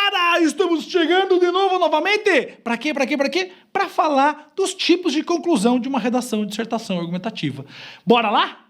Galera, estamos chegando de novo novamente. Para quê? Para falar dos tipos de conclusão de uma redação de dissertação argumentativa. Bora lá?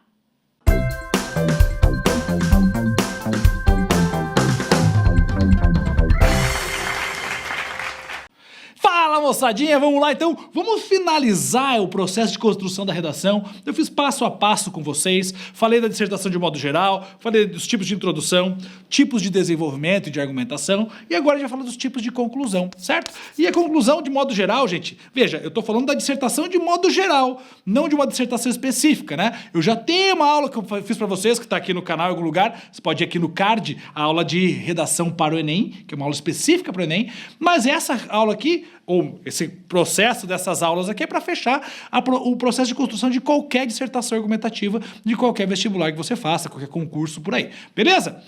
Fala, moçadinha, vamos lá então, vamos finalizar o processo de construção da redação. Eu fiz passo a passo com vocês, falei da dissertação de modo geral, falei dos tipos de introdução, tipos de desenvolvimento e de argumentação, e agora a gente vai falar dos tipos de conclusão, certo? E a conclusão de modo geral, gente, veja, eu tô falando da dissertação de modo geral, não de uma dissertação específica, né? Eu já tenho uma aula que eu fiz pra vocês, que tá aqui no canal em algum lugar, você pode ir aqui no card, a aula de redação para o Enem, que é uma aula específica para o Enem, mas essa aula aqui, ou esse processo dessas aulas aqui é para fechar o processo de construção de qualquer dissertação argumentativa, de qualquer vestibular que você faça, qualquer concurso por aí, beleza?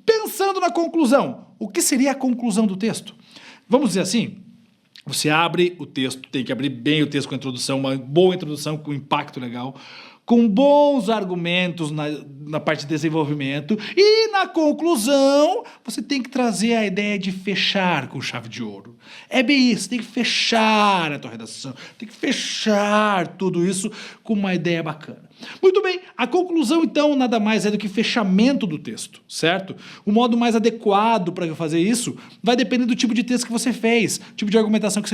Pensando na conclusão, o que seria a conclusão do texto? Vamos dizer assim, você abre o texto, tem que abrir bem o texto com a introdução, uma boa introdução com impacto legal, com bons argumentos na parte de desenvolvimento, e na conclusão você tem que trazer a ideia de fechar com chave de ouro. É bem isso, tem que fechar a tua redação, tem que fechar tudo isso com uma ideia bacana. Muito bem, a conclusão então nada mais é do que fechamento do texto, certo? O modo mais adequado para fazer isso vai depender do tipo de texto que você fez, tipo de argumentação que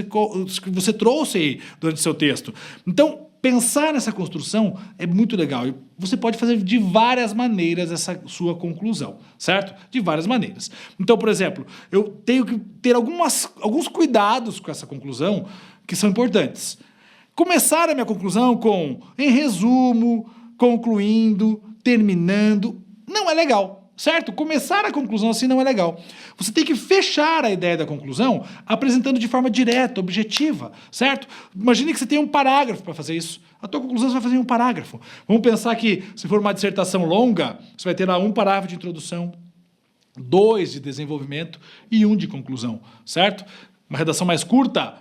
você trouxe aí durante o seu texto. Então, pensar nessa construção é muito legal e você pode fazer de várias maneiras essa sua conclusão, certo? De várias maneiras. Então, por exemplo, eu tenho que ter alguns cuidados com essa conclusão que são importantes. Começar a minha conclusão com em resumo, concluindo, terminando, não é legal. Certo? Começar a conclusão assim não é legal. Você tem que fechar a ideia da conclusão apresentando de forma direta, objetiva, certo? Imagine que você tem um parágrafo para fazer isso. A tua conclusão você vai fazer em um parágrafo. Vamos pensar que se for uma dissertação longa, você vai ter lá um parágrafo de introdução, 2 de desenvolvimento e 1 de conclusão, certo? Uma redação mais curta,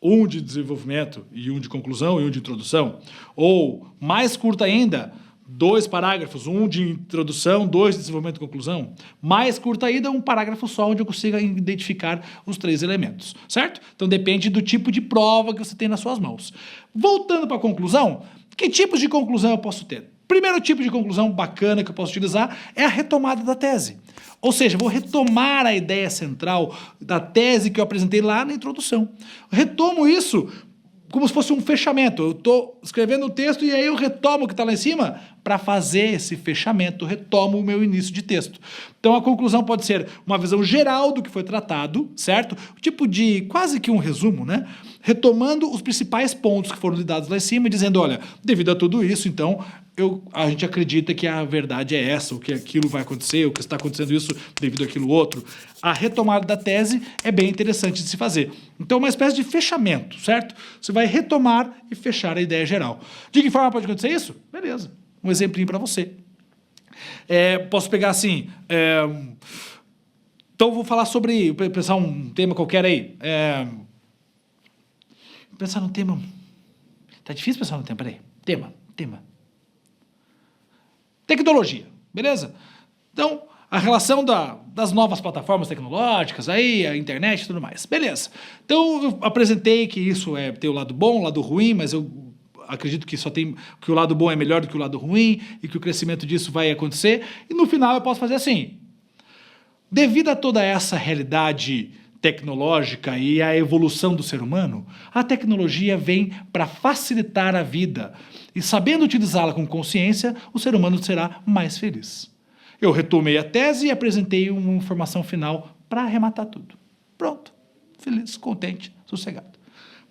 1 de desenvolvimento e 1 de conclusão e 1 de introdução. Ou mais curta ainda, 2 parágrafos, 1 de introdução, 2 de desenvolvimento e conclusão. Mais curta ainda, um parágrafo só onde eu consiga identificar os 3 elementos, certo? Então depende do tipo de prova que você tem nas suas mãos. Voltando para a conclusão, que tipos de conclusão eu posso ter? Primeiro tipo de conclusão bacana que eu posso utilizar é a retomada da tese. Ou seja, vou retomar a ideia central da tese que eu apresentei lá na introdução. Retomo isso como se fosse um fechamento. Eu estou escrevendo o texto e aí eu retomo o que está lá em cima para fazer esse fechamento, retomo o meu início de texto. Então a conclusão pode ser uma visão geral do que foi tratado, certo? Tipo de quase que um resumo, né? Retomando os principais pontos que foram lidados lá em cima e dizendo, olha, devido a tudo isso, então, a gente acredita que a verdade é essa, ou que aquilo vai acontecer, ou que está acontecendo isso devido àquilo outro. A retomada da tese é bem interessante de se fazer. Então, uma espécie de fechamento, certo? Você vai retomar e fechar a ideia geral. De que forma pode acontecer isso? Beleza. Um exemplinho para você. Posso pegar assim... Então, vou falar sobre... Pensar um tema qualquer aí. Pensar num tema... Tá difícil pensar num tema, peraí. Tema. Tecnologia, beleza? Então, a relação das novas plataformas tecnológicas, aí, a internet e tudo mais. Beleza. Então, eu apresentei que isso tem o lado bom, o lado ruim, mas eu acredito que que o lado bom é melhor do que o lado ruim e que o crescimento disso vai acontecer. E no final eu posso fazer assim. Devido a toda essa realidade tecnológica e a evolução do ser humano, a tecnologia vem para facilitar a vida. E sabendo utilizá-la com consciência, o ser humano será mais feliz. Eu retomei a tese e apresentei uma informação final para arrematar tudo. Pronto. Feliz, contente, sossegado.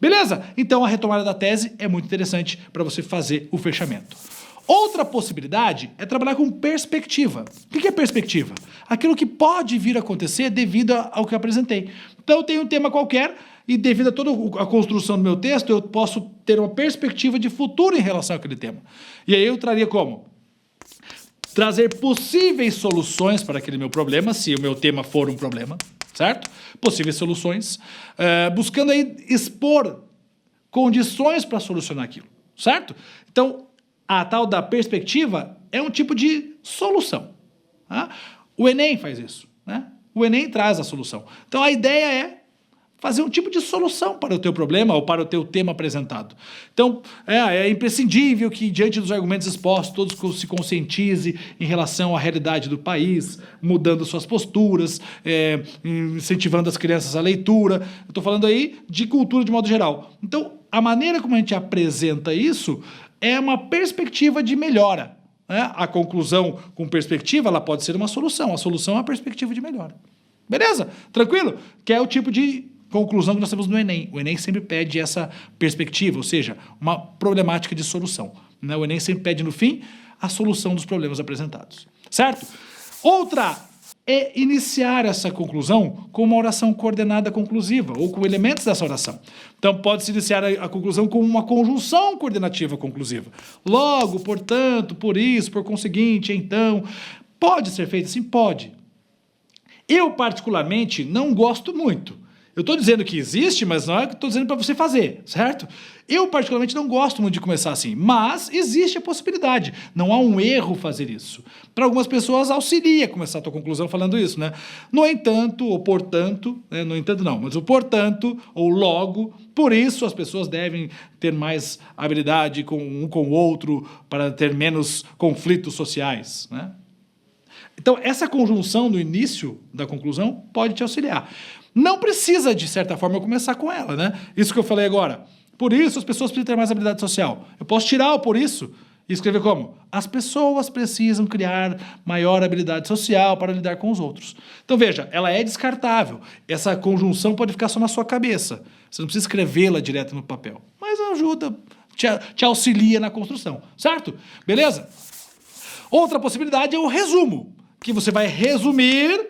Beleza? Então a retomada da tese é muito interessante para você fazer o fechamento. Outra possibilidade é trabalhar com perspectiva. O que é perspectiva? Aquilo que pode vir a acontecer devido ao que eu apresentei. Então eu tenho um tema qualquer e devido a toda a construção do meu texto, eu posso ter uma perspectiva de futuro em relação àquele tema. E aí eu traria como? Trazer possíveis soluções para aquele meu problema, se o meu tema for um problema, certo? Possíveis soluções, buscando aí expor condições para solucionar aquilo, certo? Então, a tal da perspectiva é um tipo de solução. Tá? O Enem faz isso, né? o Enem traz a solução. Então a ideia é fazer um tipo de solução para o teu problema ou para o teu tema apresentado. Então, é imprescindível que, diante dos argumentos expostos, todos se conscientize em relação à realidade do país, mudando suas posturas, incentivando as crianças à leitura. Eu estou falando aí de cultura de modo geral. Então, a maneira como a gente apresenta isso é uma perspectiva de melhora. Né? A conclusão com perspectiva, ela pode ser uma solução. A solução é uma perspectiva de melhora. Beleza? Tranquilo? Que é o tipo de conclusão que nós temos no Enem. O Enem sempre pede essa perspectiva, ou seja, uma problemática de solução. Né? O Enem sempre pede, no fim, a solução dos problemas apresentados. Certo? Outra é iniciar essa conclusão com uma oração coordenada conclusiva, ou com elementos dessa oração. Então, pode-se iniciar a conclusão com uma conjunção coordenativa conclusiva. Logo, portanto, por isso, por conseguinte, então. Pode ser feito assim? Pode. Eu, particularmente, não gosto muito. Eu estou dizendo que existe, mas não é que estou dizendo para você fazer, certo? Eu, particularmente, não gosto muito de começar assim, mas existe a possibilidade. Não há um erro fazer isso. Para algumas pessoas, auxilia começar a tua conclusão falando isso, né? No entanto, ou portanto, né? No entanto não, mas o portanto, ou logo, por isso as pessoas devem ter mais habilidade um com o outro para ter menos conflitos sociais, né? Então, essa conjunção no início da conclusão pode te auxiliar. Não precisa, de certa forma, eu começar com ela, né? Isso que eu falei agora. Por isso, as pessoas precisam ter mais habilidade social. Eu posso tirar o por isso e escrever como? As pessoas precisam criar maior habilidade social para lidar com os outros. Então, veja, ela é descartável. Essa conjunção pode ficar só na sua cabeça. Você não precisa escrevê-la direto no papel. Mas ajuda, te auxilia na construção, certo? Beleza? Outra possibilidade é o resumo, que você vai resumir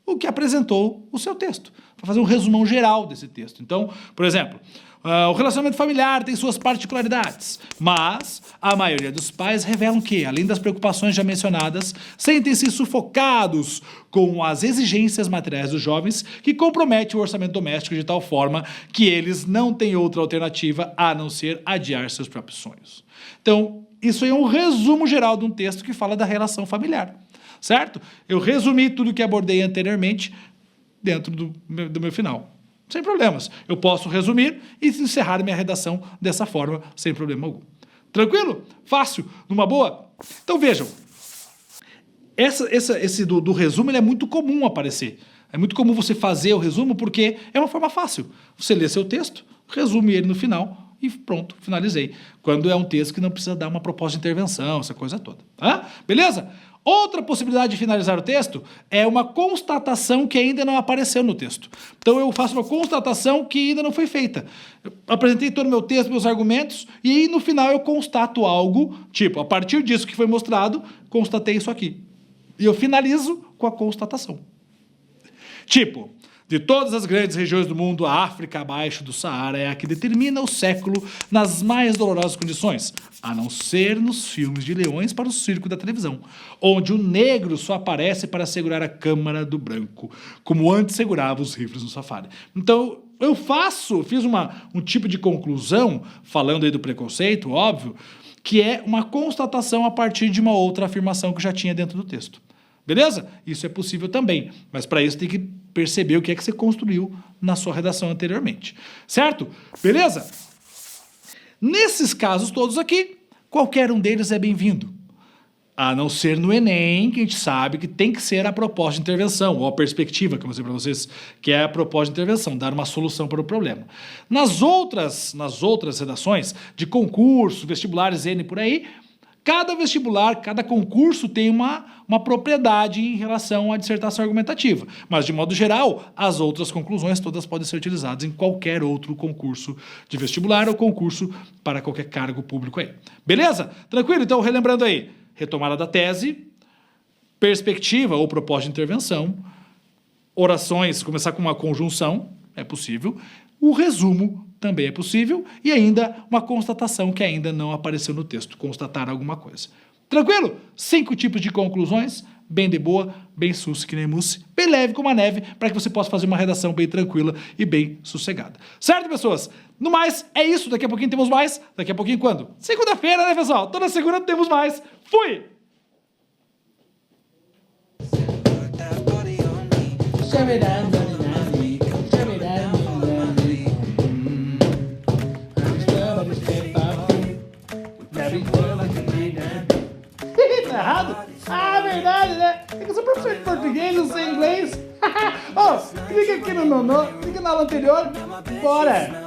o que apresentou o seu texto, para fazer um resumão geral desse texto. Então, por exemplo, o relacionamento familiar tem suas particularidades, mas a maioria dos pais revelam que, além das preocupações já mencionadas, sentem-se sufocados com as exigências materiais dos jovens que comprometem o orçamento doméstico de tal forma que eles não têm outra alternativa a não ser adiar seus próprios sonhos. Então, isso aí é um resumo geral de um texto que fala da relação familiar. Certo? Eu resumi tudo que abordei anteriormente dentro do meu final. Sem problemas. Eu posso resumir e encerrar minha redação dessa forma, sem problema algum. Tranquilo? Fácil? Numa boa? Então vejam, esse do resumo ele é muito comum aparecer. É muito comum você fazer o resumo porque é uma forma fácil. Você lê seu texto, resume ele no final e pronto, finalizei. Quando é um texto que não precisa dar uma proposta de intervenção, essa coisa toda. Tá? Beleza? Outra possibilidade de finalizar o texto é uma constatação que ainda não apareceu no texto. Então eu faço uma constatação que ainda não foi feita. Eu apresentei todo o meu texto, meus argumentos, e aí no final eu constato algo, tipo, a partir disso que foi mostrado, constatei isso aqui. E eu finalizo com a constatação. Tipo, de todas as grandes regiões do mundo, a África abaixo do Saara é a que determina o século nas mais dolorosas condições, a não ser nos filmes de leões para o circo da televisão, onde o negro só aparece para segurar a câmara do branco, como antes segurava os rifles no safari. Então, eu fiz um tipo de conclusão, falando aí do preconceito, óbvio, que é uma constatação a partir de uma outra afirmação que já tinha dentro do texto. Beleza? Isso é possível também, mas para isso tem que perceber o que é que você construiu na sua redação anteriormente. Certo? Beleza? Nesses casos todos aqui, qualquer um deles é bem-vindo. A não ser no Enem, que a gente sabe que tem que ser a proposta de intervenção, ou a perspectiva, que eu mostrei para vocês, que é a proposta de intervenção, dar uma solução para o problema. Nas outras redações, de concurso, vestibulares, N por aí, cada vestibular, cada concurso tem uma propriedade em relação à dissertação argumentativa. Mas, de modo geral, as outras conclusões todas podem ser utilizadas em qualquer outro concurso de vestibular ou concurso para qualquer cargo público aí. Beleza? Tranquilo? Então, relembrando aí, retomada da tese, perspectiva ou proposta de intervenção, orações, começar com uma conjunção, é possível, o resumo também é possível, e ainda uma constatação que ainda não apareceu no texto, constatar alguma coisa. Tranquilo? 5 tipos de conclusões, bem de boa, bem sus que nem mousse, bem leve como a neve, para que você possa fazer uma redação bem tranquila e bem sossegada. Certo, pessoas? No mais, é isso. Daqui a pouquinho temos mais. Daqui a pouquinho quando? Segunda-feira, né, pessoal? Toda segunda temos mais. Fui! Tá errado? Ah, verdade, né? É que eu sou professor de português, não sei inglês. Ó, clica aqui no nonô, clica na aula anterior, bora!